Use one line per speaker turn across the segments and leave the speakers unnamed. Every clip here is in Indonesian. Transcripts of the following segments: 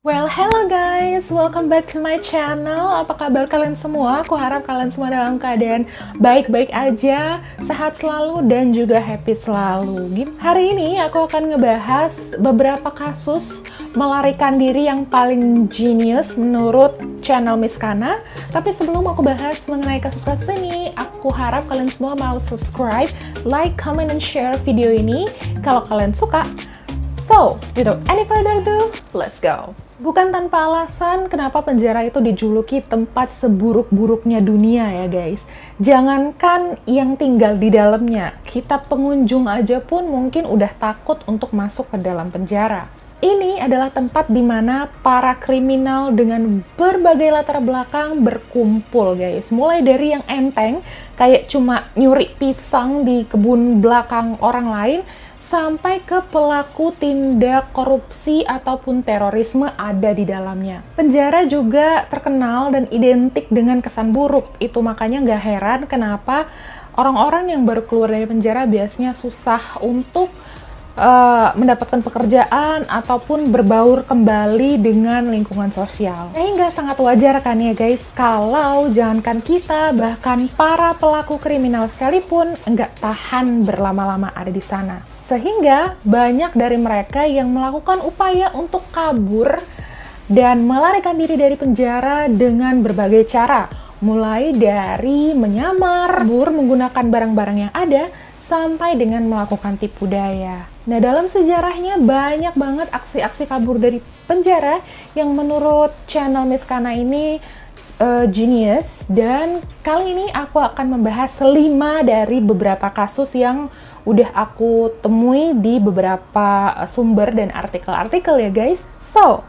Well, hello guys, welcome back to my channel. Apa kabar kalian semua? Aku harap kalian semua dalam keadaan baik-baik aja, sehat selalu, dan juga happy selalu. Hari ini aku akan ngebahas beberapa kasus melarikan diri yang paling genius menurut channel Miss Kana. Tapi sebelum aku bahas mengenai kasus-kasus ini, aku harap kalian semua mau subscribe, like, comment, and share video ini kalau kalian suka. So, without any further ado, let's go. Bukan tanpa alasan kenapa penjara itu dijuluki tempat seburuk-buruknya dunia ya guys. Jangankan yang tinggal di dalamnya, kita pengunjung aja pun mungkin udah takut untuk masuk ke dalam penjara. Ini adalah tempat di mana para kriminal dengan berbagai latar belakang berkumpul guys. Mulai dari yang enteng, kayak cuma nyuri pisang di kebun belakang orang lain, sampai ke pelaku tindak korupsi ataupun terorisme ada di dalamnya. Penjara juga terkenal dan identik dengan kesan buruk. Itu makanya nggak heran kenapa orang-orang yang baru keluar dari penjara biasanya susah untuk mendapatkan pekerjaan ataupun berbaur kembali dengan lingkungan sosial. Sehingga sangat wajar kan ya guys, kalau jangankan kita, bahkan para pelaku kriminal sekalipun nggak tahan berlama-lama ada di sana. Sehingga banyak dari mereka yang melakukan upaya untuk kabur dan melarikan diri dari penjara dengan berbagai cara. Mulai dari menyamar, kabur menggunakan barang-barang yang ada, sampai dengan melakukan tipu daya. Nah, dalam sejarahnya banyak banget aksi-aksi kabur dari penjara yang menurut channel Miss Kana ini genius. Dan kali ini aku akan membahas 5 dari beberapa kasus yang udah aku temui di beberapa sumber dan artikel-artikel ya guys. So,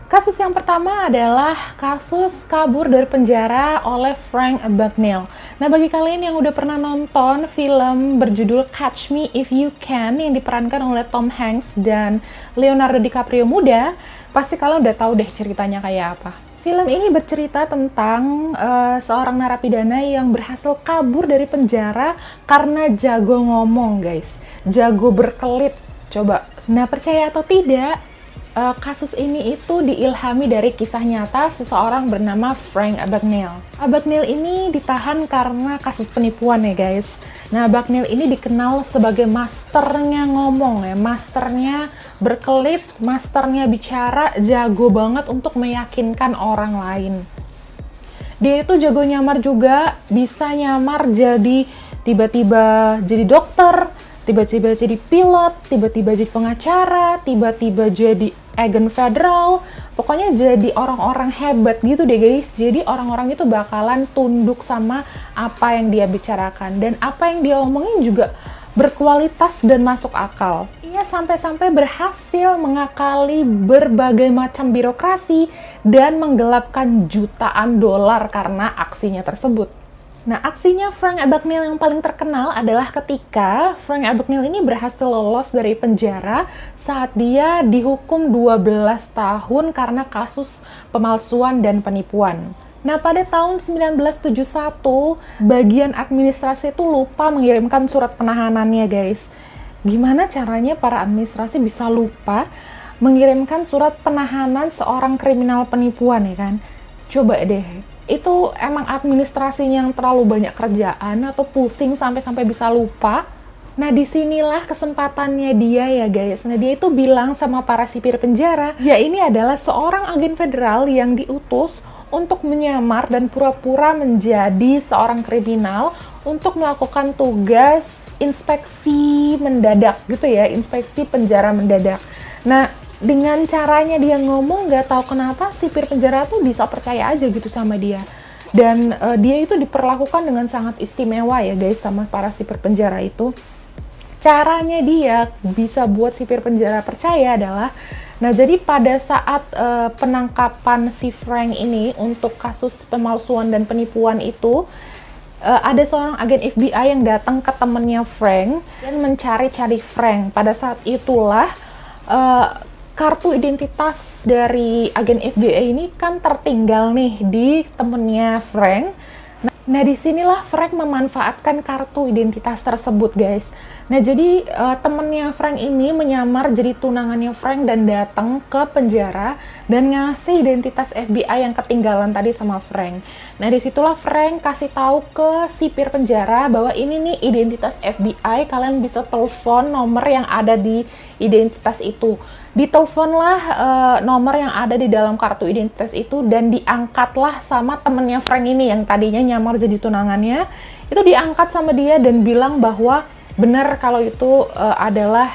kasus yang pertama adalah kasus kabur dari penjara oleh Frank Abagnale. Nah, bagi kalian yang udah pernah nonton film berjudul Catch Me If You Can yang diperankan oleh Tom Hanks dan Leonardo DiCaprio muda, pasti kalian udah tahu deh ceritanya kayak apa. Film ini bercerita tentang seorang narapidana yang berhasil kabur dari penjara karena jago ngomong, guys. Jago berkelit. Coba, nah percaya atau tidak, kasus ini itu diilhami dari kisah nyata seseorang bernama Frank Abagnale. Abagnale ini ditahan karena kasus penipuan ya guys. Nah, Abagnale ini dikenal sebagai masternya ngomong ya, masternya berkelit, masternya bicara, jago banget untuk meyakinkan orang lain. Dia itu jago nyamar juga, bisa nyamar jadi tiba-tiba jadi dokter, tiba-tiba jadi pilot, tiba-tiba jadi pengacara, tiba-tiba jadi agen federal, pokoknya jadi orang-orang hebat gitu deh guys. Jadi orang-orang itu bakalan tunduk sama apa yang dia bicarakan, dan apa yang dia omongin juga berkualitas dan masuk akal. Ia sampai-sampai berhasil mengakali berbagai macam birokrasi dan menggelapkan jutaan dolar karena aksinya tersebut. Nah, aksinya Frank Abagnale yang paling terkenal adalah ketika Frank Abagnale ini berhasil lolos dari penjara saat dia dihukum 12 tahun karena kasus pemalsuan dan penipuan. Nah, pada tahun 1971, bagian administrasi itu lupa mengirimkan surat penahanannya, guys. Gimana caranya para administrasi bisa lupa mengirimkan surat penahanan seorang kriminal penipuan, ya kan? Coba deh, itu emang administrasinya yang terlalu banyak kerjaan atau pusing sampai bisa lupa? Nah, disinilah kesempatannya dia ya guys. Nah, dia itu bilang sama para sipir penjara, ya ini adalah seorang agen federal yang diutus untuk menyamar dan pura-pura menjadi seorang kriminal untuk melakukan tugas inspeksi mendadak gitu ya, inspeksi penjara mendadak. Nah, dengan caranya dia ngomong, nggak tahu kenapa sipir penjara tuh bisa percaya aja gitu sama dia. Dan dia itu diperlakukan dengan sangat istimewa ya guys sama para sipir penjara itu. Caranya dia bisa buat sipir penjara percaya adalah, nah jadi pada saat penangkapan si Frank ini untuk kasus pemalsuan dan penipuan itu, ada seorang agen FBI yang datang ke temennya Frank dan mencari-cari Frank. Pada saat itulah kartu identitas dari agen FBI ini kan tertinggal nih di temennya Frank. Nah, disinilah Frank memanfaatkan kartu identitas tersebut, guys. Nah, jadi temennya Frank ini menyamar jadi tunangannya Frank dan datang ke penjara dan ngasih identitas FBI yang ketinggalan tadi sama Frank. Nah, disitulah Frank kasih tahu ke sipir penjara bahwa ini nih identitas FBI, kalian bisa telepon nomor yang ada di identitas itu. Diteleponlah nomor yang ada di dalam kartu identitas itu dan diangkatlah sama temennya Frank ini yang tadinya nyamar jadi tunangannya. Itu diangkat sama dia dan bilang bahwa benar kalau itu adalah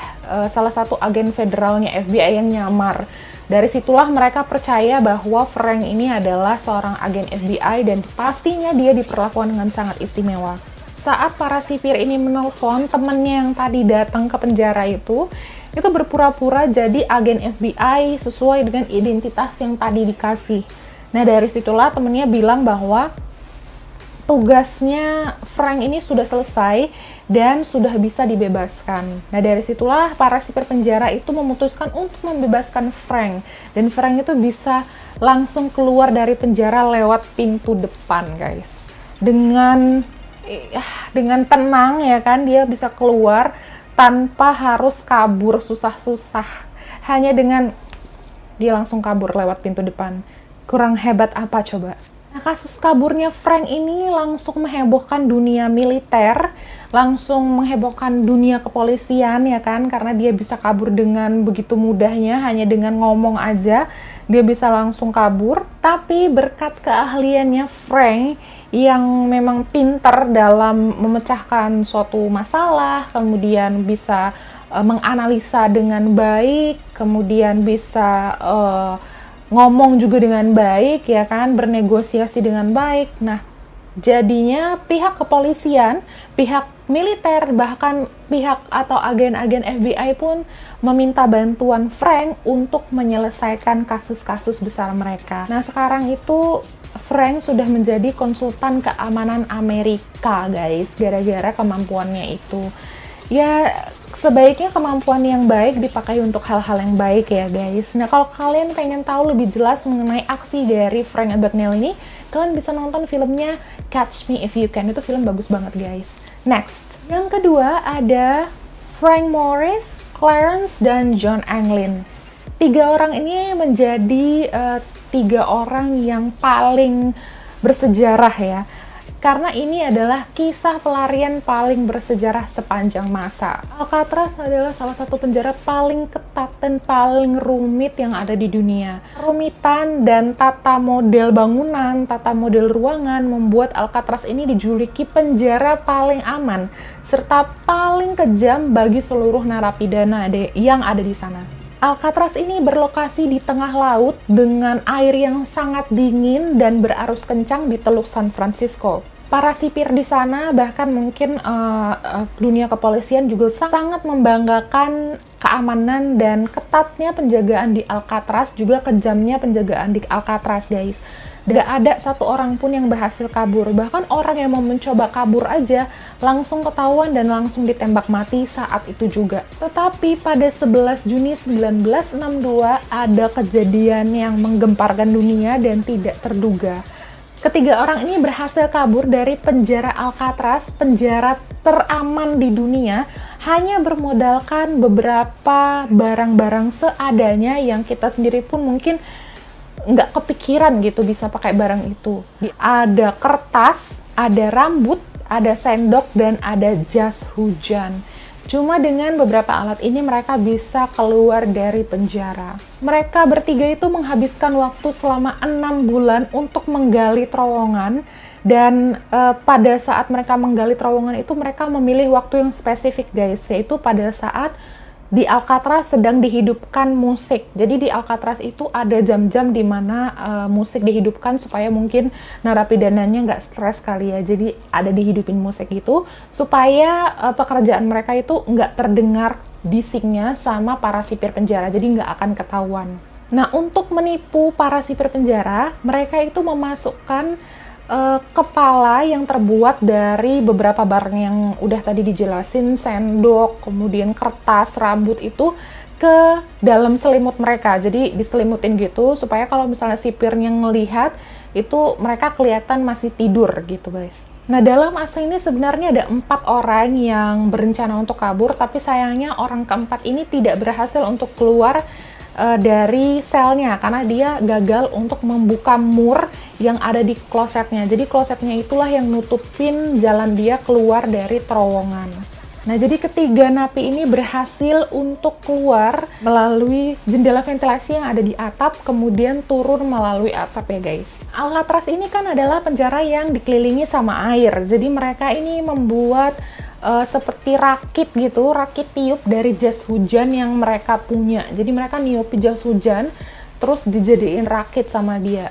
salah satu agen federalnya FBI yang nyamar. Dari situlah mereka percaya bahwa Frank ini adalah seorang agen FBI dan pastinya dia diperlakukan dengan sangat istimewa. Saat para sipir ini menelpon temennya yang tadi datang ke penjara itu berpura-pura jadi agen FBI sesuai dengan identitas yang tadi dikasih. Nah, dari situlah temennya bilang bahwa tugasnya Frank ini sudah selesai dan sudah bisa dibebaskan. Nah, dari situlah para sipir penjara itu memutuskan untuk membebaskan Frank. Dan Frank itu bisa langsung keluar dari penjara lewat pintu depan, guys. Dengan tenang ya kan, dia bisa keluar tanpa harus kabur susah-susah. Hanya dengan dia langsung kabur lewat pintu depan. Kurang hebat apa coba? Nah, kasus kaburnya Frank ini langsung menghebohkan dunia militer, langsung menghebohkan dunia kepolisian ya kan, karena dia bisa kabur dengan begitu mudahnya, hanya dengan ngomong aja dia bisa langsung kabur. Tapi berkat keahliannya Frank yang memang pintar dalam memecahkan suatu masalah, kemudian bisa menganalisa dengan baik, kemudian bisa ngomong juga dengan baik ya kan, bernegosiasi dengan baik. Nah, jadinya pihak kepolisian, pihak militer, bahkan pihak atau agen-agen FBI pun meminta bantuan Frank untuk menyelesaikan kasus-kasus besar mereka. Nah, sekarang itu Frank sudah menjadi konsultan keamanan Amerika, guys, gara-gara kemampuannya itu. Ya, sebaiknya kemampuan yang baik dipakai untuk hal-hal yang baik ya, guys. Nah, kalau kalian pengen tahu lebih jelas mengenai aksi dari Frank Abagnale ini, kalian bisa nonton filmnya Catch Me If You Can. Itu film bagus banget, guys. Next, yang kedua ada Frank Morris, Clarence, dan John Anglin. Tiga orang ini menjadi tiga orang yang paling bersejarah ya, karena ini adalah kisah pelarian paling bersejarah sepanjang masa. Alcatraz adalah salah satu penjara paling ketat dan paling rumit yang ada di dunia. Kerumitan dan tata model bangunan, tata model ruangan membuat Alcatraz ini dijuluki penjara paling aman serta paling kejam bagi seluruh narapidana yang ada di sana. Alcatraz ini berlokasi di tengah laut dengan air yang sangat dingin dan berarus kencang di Teluk San Francisco. Para sipir di sana, bahkan mungkin dunia kepolisian juga sangat membanggakan keamanan dan ketatnya penjagaan di Alcatraz, juga kejamnya penjagaan di Alcatraz, guys. Tidak ada satu orang pun yang berhasil kabur. Bahkan orang yang mau mencoba kabur aja langsung ketahuan dan langsung ditembak mati saat itu juga. Tetapi pada 11 Juni 1962 ada kejadian yang menggemparkan dunia dan tidak terduga. Ketiga orang ini berhasil kabur dari penjara Alcatraz, penjara teraman di dunia, hanya bermodalkan beberapa barang-barang seadanya yang kita sendiri pun mungkin nggak kepikiran gitu bisa pakai barang itu. Ada kertas, ada rambut, ada sendok, dan ada jas hujan. Cuma dengan beberapa alat ini mereka bisa keluar dari penjara. Mereka bertiga itu menghabiskan waktu selama 6 bulan untuk menggali terowongan. Dan pada saat mereka menggali terowongan itu mereka memilih waktu yang spesifik, guys, yaitu pada saat di Alcatraz sedang dihidupkan musik. Jadi di Alcatraz itu ada jam-jam di mana musik dihidupkan supaya mungkin narapidananya nggak stres kali ya. Jadi ada dihidupin musik itu supaya pekerjaan mereka itu nggak terdengar bisiknya sama para sipir penjara. Jadi nggak akan ketahuan. Nah, untuk menipu para sipir penjara, mereka itu memasukkan kepala yang terbuat dari beberapa barang yang udah tadi dijelasin, sendok, kemudian kertas, rambut itu ke dalam selimut mereka. Jadi diselimutin gitu supaya kalau misalnya sipirnya ngelihat itu mereka kelihatan masih tidur gitu guys. Nah, dalam asli ini sebenarnya ada 4 orang yang berencana untuk kabur, tapi sayangnya orang keempat ini tidak berhasil untuk keluar dari selnya karena dia gagal untuk membuka mur yang ada di klosetnya. Jadi klosetnya itulah yang nutupin jalan dia keluar dari terowongan. Nah, jadi ketiga napi ini berhasil untuk keluar melalui jendela ventilasi yang ada di atap, kemudian turun melalui atap ya guys. Alcatraz ini kan adalah penjara yang dikelilingi sama air, jadi mereka ini membuat seperti rakit gitu, rakit tiup dari jas hujan yang mereka punya. Jadi mereka niup jas hujan, terus dijadiin rakit sama dia.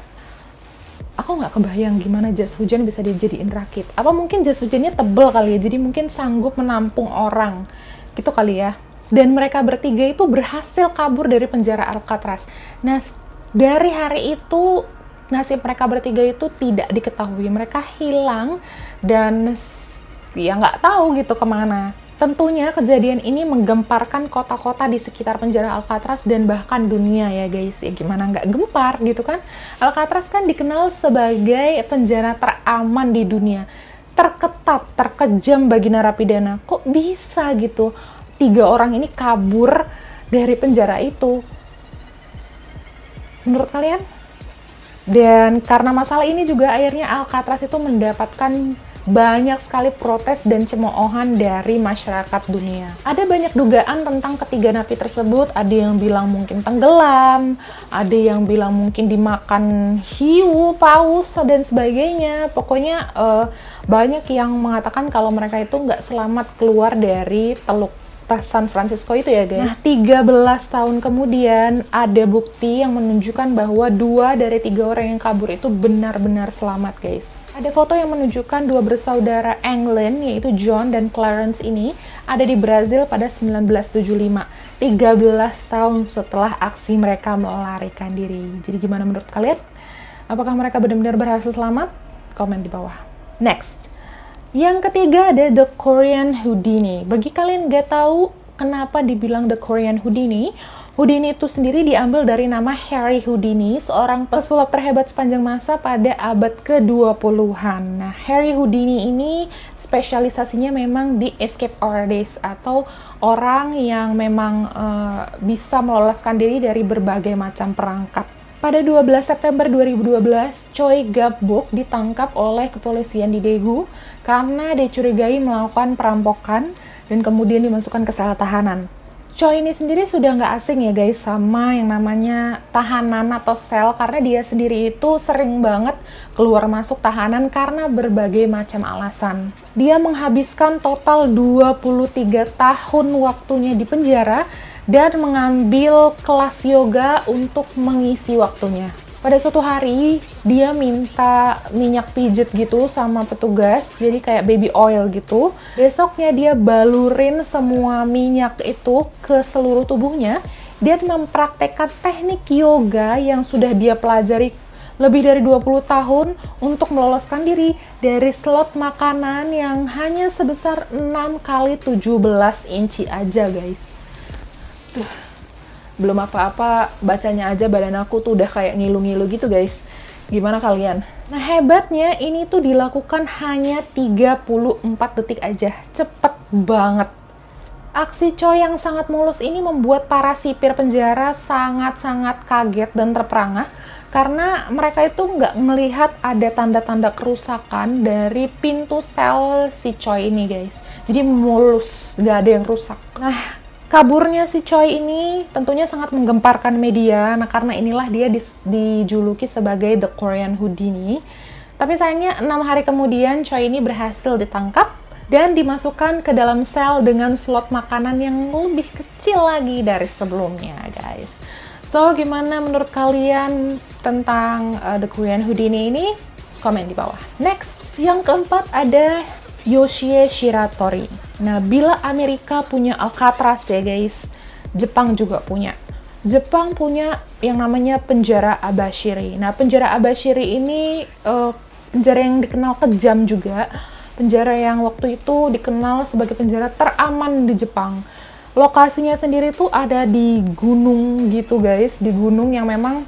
Aku nggak kebayang gimana jas hujan bisa dijadiin rakit. Apa mungkin jas hujannya tebel kali ya, jadi mungkin sanggup menampung orang gitu kali ya. Dan mereka bertiga itu berhasil kabur dari penjara Alcatraz. Nah, dari hari itu nasib mereka bertiga itu tidak diketahui. Mereka hilang dan ya nggak tahu gitu kemana. Tentunya kejadian ini menggemparkan kota-kota di sekitar penjara Alcatraz dan bahkan dunia ya guys. Ya gimana nggak gempar gitu kan. Alcatraz kan dikenal sebagai penjara teraman di dunia. Terketat, terkejam bagi narapidana. Kok bisa gitu 3 orang ini kabur dari penjara itu? Menurut kalian? Dan karena masalah ini juga akhirnya Alcatraz itu mendapatkan banyak sekali protes dan cemoohan dari masyarakat dunia. Ada banyak dugaan tentang ketiga napi tersebut. Ada yang bilang mungkin tenggelam, ada yang bilang mungkin dimakan hiu, paus, dan sebagainya. Pokoknya banyak yang mengatakan kalau mereka itu nggak selamat keluar dari Teluk San Francisco itu ya guys. Nah, 13 tahun kemudian ada bukti yang menunjukkan bahwa 2 dari 3 orang yang kabur itu benar-benar selamat guys. Ada foto yang menunjukkan 2 bersaudara England, yaitu John dan Clarence ini, ada di Brazil pada 1975, 13 tahun setelah aksi mereka melarikan diri. Jadi gimana menurut kalian? Apakah mereka benar-benar berhasil selamat? Komen di bawah. Next. Yang ketiga ada The Korean Houdini. Bagi kalian nggak tahu kenapa dibilang The Korean Houdini, Houdini itu sendiri diambil dari nama Harry Houdini, seorang pesulap terhebat sepanjang masa pada abad ke-20-an. Nah, Harry Houdini ini spesialisasinya memang di escape artist atau orang yang memang bisa meloloskan diri dari berbagai macam perangkap. Pada 12 September 2012, Choi Gap-bok ditangkap oleh kepolisian di Daegu karena dicurigai melakukan perampokan dan kemudian dimasukkan ke sel tahanan. Choi ini sendiri sudah nggak asing ya guys sama yang namanya tahanan atau sel, karena dia sendiri itu sering banget keluar masuk tahanan karena berbagai macam alasan. Dia menghabiskan total 23 tahun waktunya di penjara dan mengambil kelas yoga untuk mengisi waktunya. Pada suatu hari, dia minta minyak pijet gitu sama petugas, jadi kayak baby oil gitu. Besoknya dia balurin semua minyak itu ke seluruh tubuhnya. Dia mempraktekkan teknik yoga yang sudah dia pelajari lebih dari 20 tahun untuk meloloskan diri dari slot makanan yang hanya sebesar 6 kali 17 inci aja guys. Belum apa-apa, bacanya aja badan aku tuh udah kayak ngilu-ngilu gitu guys. Gimana kalian? Nah, hebatnya ini tuh dilakukan hanya 34 detik aja. Cepet banget. Aksi Choi yang sangat mulus ini membuat para sipir penjara sangat-sangat kaget dan terperangah karena mereka itu nggak melihat ada tanda-tanda kerusakan dari pintu sel si Choi ini guys. Jadi mulus, nggak ada yang rusak. Nah, kaburnya si Choi ini tentunya sangat menggemparkan media. Nah, karena inilah dia dijuluki sebagai The Korean Houdini. Tapi sayangnya 6 hari kemudian Choi ini berhasil ditangkap dan dimasukkan ke dalam sel dengan slot makanan yang lebih kecil lagi dari sebelumnya, guys. So, gimana menurut kalian tentang The Korean Houdini ini? Komen di bawah. Next, yang keempat ada Yoshie Shiratori. Nah, bila Amerika punya Alcatraz ya guys, Jepang juga punya. Jepang punya yang namanya penjara Abashiri. Nah, penjara Abashiri ini penjara yang dikenal kejam juga. Penjara yang waktu itu dikenal sebagai penjara teraman di Jepang. lokasinya sendiri tuh ada di gunung gitu guys, di gunung yang memang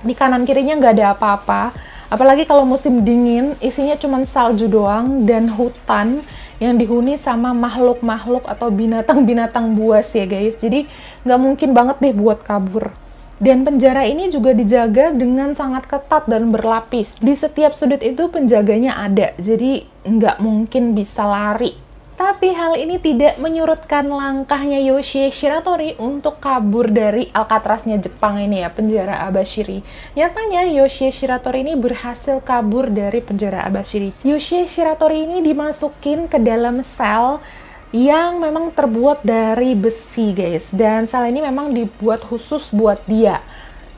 di kanan kirinya nggak ada apa-apa. Apalagi kalau musim dingin, isinya cuma salju doang dan hutan yang dihuni sama makhluk-makhluk atau binatang-binatang buas ya guys. Jadi nggak mungkin banget deh buat kabur. Dan penjara ini juga dijaga dengan sangat ketat dan berlapis. Di setiap sudut itu penjaganya ada, jadi nggak mungkin bisa lari. Tapi hal ini tidak menyurutkan langkahnya Yoshie Shiratori untuk kabur dari Alcatraznya Jepang ini ya, penjara Abashiri. Nyatanya Yoshie Shiratori ini berhasil kabur dari penjara Abashiri. Yoshie Shiratori ini dimasukin ke dalam sel yang memang terbuat dari besi guys. Dan sel ini memang dibuat khusus buat dia.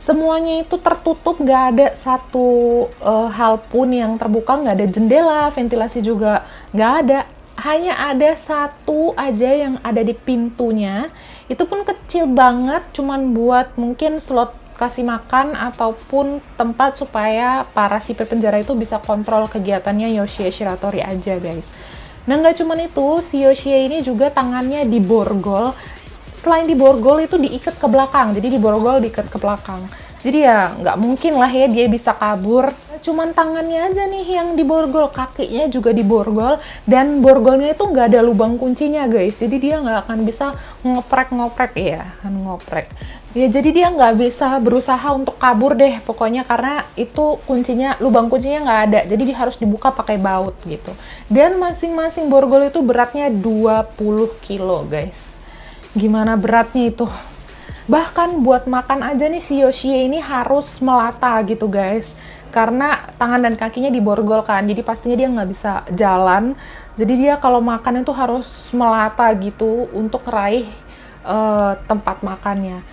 Semuanya itu tertutup, nggak ada satu hal pun yang terbuka, nggak ada jendela, ventilasi juga nggak ada. Hanya ada satu aja yang ada di pintunya, itu pun kecil banget, cuman buat mungkin slot kasih makan ataupun tempat supaya para sipir penjara itu bisa kontrol kegiatannya Yoshie Shiratori aja guys. Nah nggak cuman itu, si Yoshie ini juga tangannya diborgol. Selain diborgol itu diikat ke belakang, jadi diborgol diikat ke belakang. Jadi ya nggak mungkin lah ya dia bisa kabur. Cuman tangannya aja nih yang diborgol, kakinya juga diborgol, dan borgolnya itu nggak ada lubang kuncinya guys. Jadi dia nggak akan bisa ngoprek ya, kan ngoprek. Ya jadi dia nggak bisa berusaha untuk kabur deh pokoknya, karena itu kuncinya, lubang kuncinya nggak ada. Jadi dia harus dibuka pakai baut gitu. Dan masing-masing borgol itu beratnya 20 kilo guys. Gimana beratnya itu? Bahkan buat makan aja nih si Yoshie ini harus melata gitu guys, karena tangan dan kakinya diborgol kan, jadi pastinya dia nggak bisa jalan. Jadi dia kalau makan itu harus melata gitu untuk meraih tempat makannya.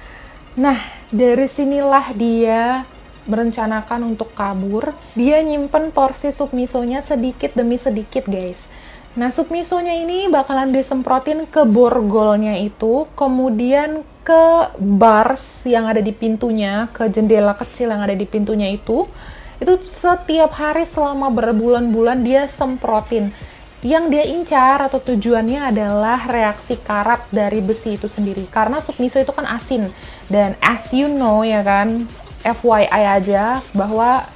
Nah dari sinilah dia merencanakan untuk kabur. Dia nyimpen porsi sup misonya sedikit demi sedikit guys. Nah, sup misonya ini bakalan disemprotin ke borgolnya itu, kemudian ke bars yang ada di pintunya, ke jendela kecil yang ada di pintunya itu setiap hari selama berbulan-bulan dia semprotin. Yang dia incar atau tujuannya adalah reaksi karat dari besi itu sendiri, karena sup miso itu kan asin, dan as you know ya kan, FYI aja bahwa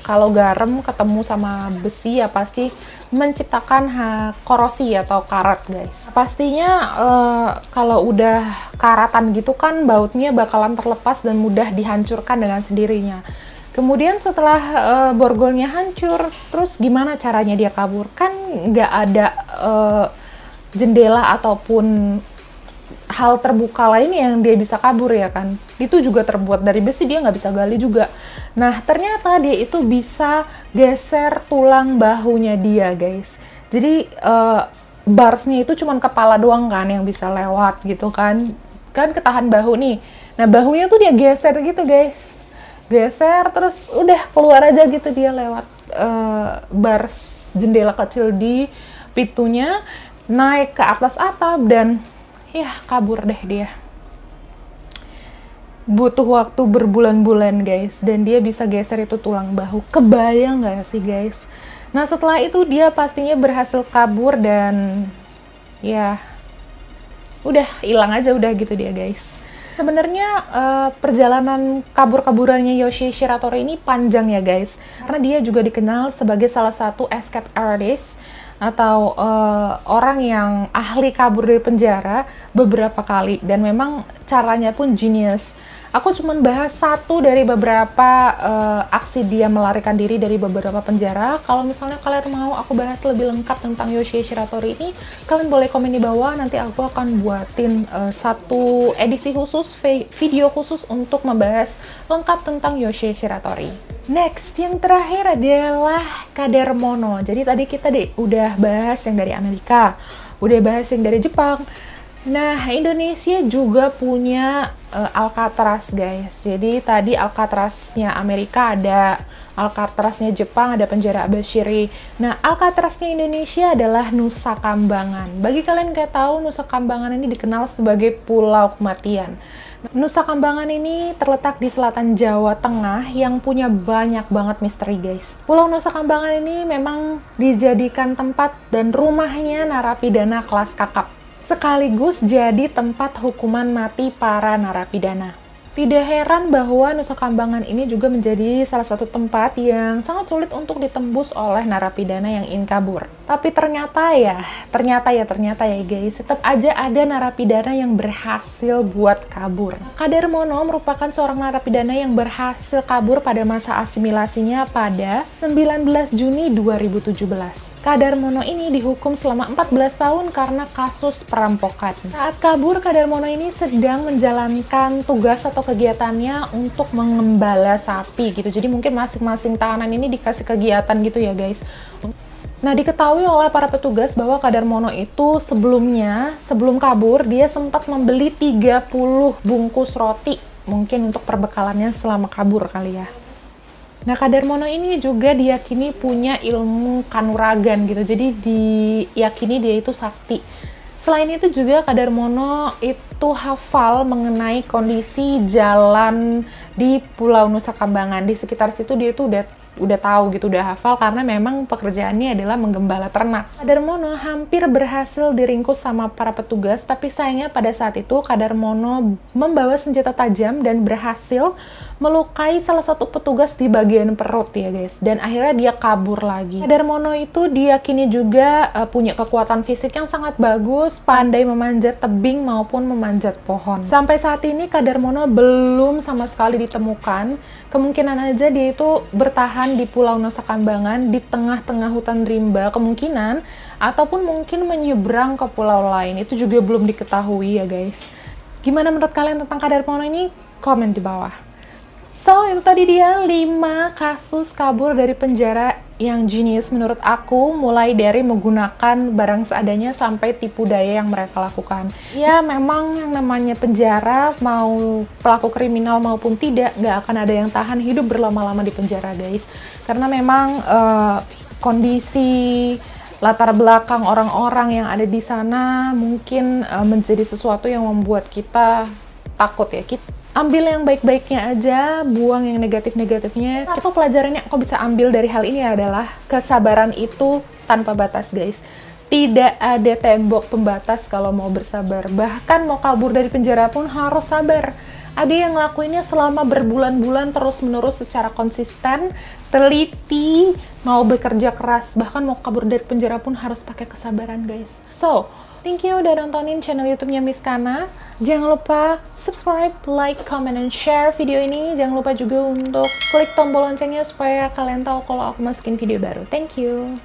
kalau garam ketemu sama besi ya pasti menciptakan korosi atau karat guys. Pastinya kalau udah karatan gitu kan bautnya bakalan terlepas dan mudah dihancurkan dengan sendirinya. Kemudian setelah borgolnya hancur, terus gimana caranya dia kabur? Kan nggak ada jendela ataupun hal terbuka lain yang dia bisa kabur ya kan. Itu juga terbuat dari besi, dia nggak bisa gali juga. Nah ternyata dia itu bisa geser tulang bahunya dia guys. Jadi barsnya itu cuman kepala doang kan yang bisa lewat gitu kan ketahan bahu nih. Nah bahunya tuh dia geser gitu guys, geser terus udah keluar aja gitu dia lewat bars jendela kecil di pintunya, naik ke atas atap dan ya kabur deh dia. Butuh waktu berbulan-bulan guys, dan dia bisa geser itu tulang bahu. Kebayang nggak sih guys? Nah setelah itu dia pastinya berhasil kabur dan ya udah hilang aja udah gitu dia guys. Sebenarnya perjalanan kabur-kaburannya Yoshie Shiratori ini panjang ya guys, karena dia juga dikenal sebagai salah satu escape artist atau orang yang ahli kabur dari penjara beberapa kali, dan memang caranya pun genius. Aku cuma bahas satu dari beberapa aksi dia melarikan diri dari beberapa penjara. Kalau misalnya kalian mau aku bahas lebih lengkap tentang Yoshie Shiratori ini, kalian boleh komen di bawah, nanti aku akan buatin satu edisi khusus, video khusus untuk membahas lengkap tentang Yoshie Shiratori. Next, yang terakhir adalah Kader Mono. Jadi tadi kita udah bahas yang dari Amerika, udah bahas yang dari Jepang. Nah, Indonesia juga punya Alcatraz guys. Jadi tadi Alcatraznya Amerika ada, Alcatraznya Jepang ada penjara Abashiri. Nah, Alcatraznya Indonesia adalah Nusa Kambangan. Bagi kalian yang tahu, Nusa Kambangan ini dikenal sebagai Pulau Kematian. Nusa Kambangan ini terletak di selatan Jawa Tengah yang punya banyak banget misteri guys. Pulau Nusa Kambangan ini memang dijadikan tempat dan rumahnya narapidana kelas kakap. sekaligus jadi tempat hukuman mati para narapidana. Tidak heran bahwa Nusa Kambangan ini juga menjadi salah satu tempat yang sangat sulit untuk ditembus oleh narapidana yang ingin kabur. Tapi ternyata ya guys, tetap aja ada narapidana yang berhasil buat kabur. Kadarmono merupakan seorang narapidana yang berhasil kabur pada masa asimilasinya pada 19 Juni 2017. Kadarmono ini dihukum selama 14 tahun karena kasus perampokan. Saat kabur, Kadarmono ini sedang menjalankan tugas atau kegiatannya untuk mengembala sapi gitu. Jadi mungkin masing-masing tahanan ini dikasih kegiatan gitu ya guys. Nah, diketahui oleh para petugas bahwa Kadarmono itu sebelum kabur, dia sempat membeli 30 bungkus roti. Mungkin untuk perbekalannya selama kabur kali ya. Nah, Kadarmono ini juga diyakini punya ilmu kanuragan gitu. Jadi diyakini dia itu sakti. Selain itu juga Kadarmono itu hafal mengenai kondisi jalan di Pulau Nusa Kambangan. Di sekitar situ dia itu udah tahu gitu, udah hafal karena memang pekerjaannya adalah menggembala ternak. Kadarmono hampir berhasil diringkus sama para petugas, tapi sayangnya pada saat itu Kadarmono membawa senjata tajam dan berhasil melukai salah satu petugas di bagian perut ya guys, dan akhirnya dia kabur lagi. Kadarmono itu diyakini juga punya kekuatan fisik yang sangat bagus, pandai memanjat tebing maupun memanjat pohon. Sampai saat ini Kadarmono belum sama sekali ditemukan. Kemungkinan aja dia itu bertahan di Pulau Nusa Kambangan di tengah-tengah hutan rimba kemungkinan, ataupun mungkin menyeberang ke pulau lain. Itu juga belum diketahui ya guys. Gimana menurut kalian tentang Kadarmono ini? Komen di bawah. So, itu tadi dia 5 kasus kabur dari penjara yang jenius menurut aku, mulai dari menggunakan barang seadanya sampai tipu daya yang mereka lakukan. Ya, memang yang namanya penjara, mau pelaku kriminal maupun tidak, nggak akan ada yang tahan hidup berlama-lama di penjara, guys. Karena memang kondisi latar belakang orang-orang yang ada di sana mungkin menjadi sesuatu yang membuat kita takut ya. Kita ambil yang baik-baiknya aja, buang yang negatif-negatifnya. Atau pelajarannya aku bisa ambil dari hal ini adalah kesabaran itu tanpa batas guys. Tidak ada tembok pembatas kalau mau bersabar. Bahkan mau kabur dari penjara pun harus sabar. Ada yang ngelakuinnya selama berbulan-bulan terus-menerus secara konsisten, teliti, mau bekerja keras. Bahkan mau kabur dari penjara pun harus pakai kesabaran guys. So, thank you udah nontonin channel YouTube-nya Miss Kana. Jangan lupa subscribe, like, comment, and share video ini. Jangan lupa juga untuk klik tombol loncengnya supaya kalian tahu kalau aku masukin video baru. Thank you.